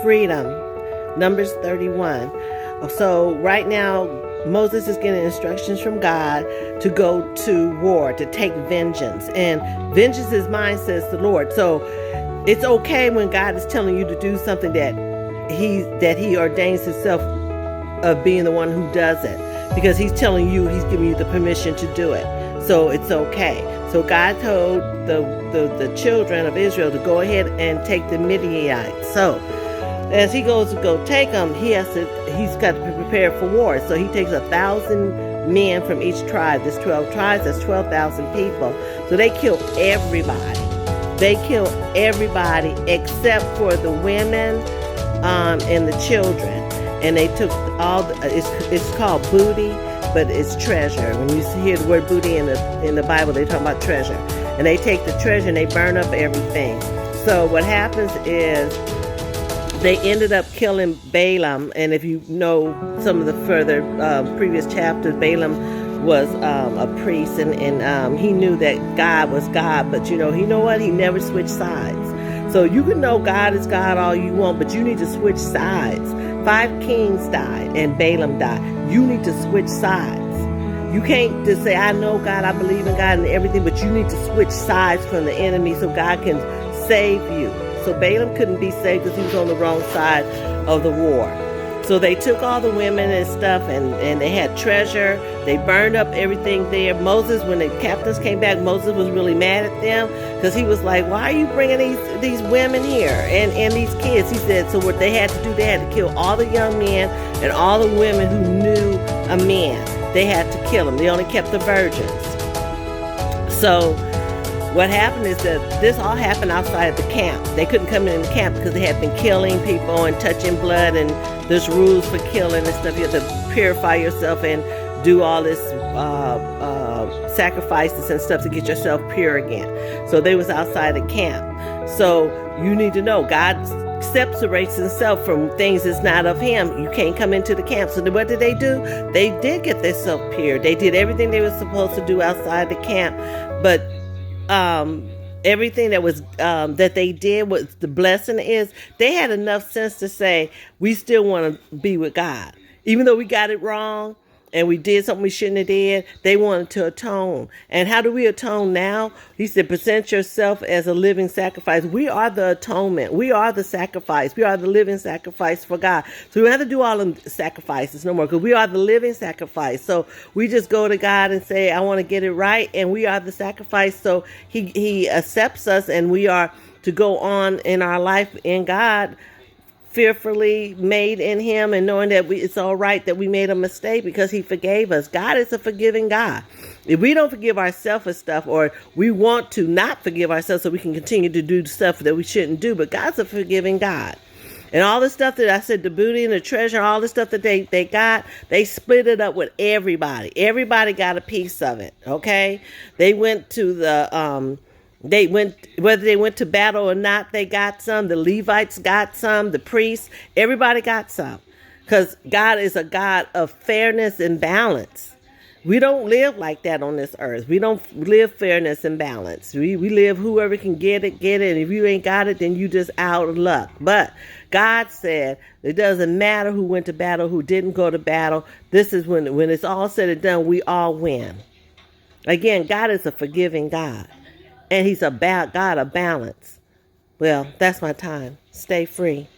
freedom. Numbers 31. So right now, Moses is getting instructions from God to go to war, to take vengeance. And vengeance is mine, says the Lord. So it's okay when God is telling you to do something that he ordains himself of being the one who does it. Because he's telling you, he's giving you the permission to do it. So it's okay. So God told the children of Israel to go ahead and take the Midianites. So as he goes to go take them, he's got to be prepared for war. So he takes 1,000 men from each tribe. There's 12 tribes, that's 12,000 people. So they kill everybody. They kill everybody except for the women and the children. And they took it's called booty, but it's treasure. When you hear the word booty in the Bible, they talk about treasure. And they take the treasure and they burn up everything. So what happens is they ended up killing Balaam. And if you know some of the further previous chapters, Balaam was a priest, and he knew that God was God. But you know what? He never switched sides. So you can know God is God all you want, but you need to switch sides. 5 kings died and Balaam died. You need to switch sides. You can't just say, I know God, I believe in God and everything, but you need to switch sides from the enemy so God can save you. So Balaam couldn't be saved because he was on the wrong side of the war. So they took all the women and stuff, and they had treasure. They burned up everything there. Moses, when the captains came back, Moses was really mad at them because he was like, why are you bringing these women here and these kids? He said, so what they had to do, they had to kill all the young men and all the women who knew a man. They had to kill them. They only kept the virgins. So what happened is that this all happened outside of the camp. They couldn't come in the camp because they had been killing people and touching blood, and there's rules for killing and stuff. You have to purify yourself and do all this sacrifices and stuff to get yourself pure again. So they was outside the camp. So you need to know, God separates himself from things that's not of him. You can't come into the camp. So what did they do? They did get themselves pure. They did everything they were supposed to do outside the camp, but everything that was that they did, was the blessing is they had enough sense to say, we still want to be with God, even though we got it wrong and we did something we shouldn't have did. They wanted to atone. And how do we atone now? He said, present yourself as a living sacrifice. We are the atonement. We are the sacrifice. We are the living sacrifice for God. So we don't have to do all them sacrifices no more, because we are the living sacrifice. So we just go to God and say, I want to get it right. And we are the sacrifice. So he accepts us, and we are to go on in our life in God, fearfully made in him, and knowing that it's all right that we made a mistake because he forgave us. God is a forgiving God. If we don't forgive ourselves for stuff, or we want to not forgive ourselves so we can continue to do stuff that we shouldn't do, but God's a forgiving God. And all the stuff that I said, the booty and the treasure, all the stuff that they got, they split it up with everybody. Everybody got a piece of it, okay? They went to the whether they went to battle or not, they got some. The Levites got some. The priests, everybody got some. Because God is a God of fairness and balance. We don't live like that on this earth. We don't live fairness and balance. We live whoever can get it. And if you ain't got it, then you just out of luck. But God said it doesn't matter who went to battle, who didn't go to battle. This is when it's all said and done, we all win. Again, God is a forgiving God. And he's a God of balance. Well, that's my time. Stay free.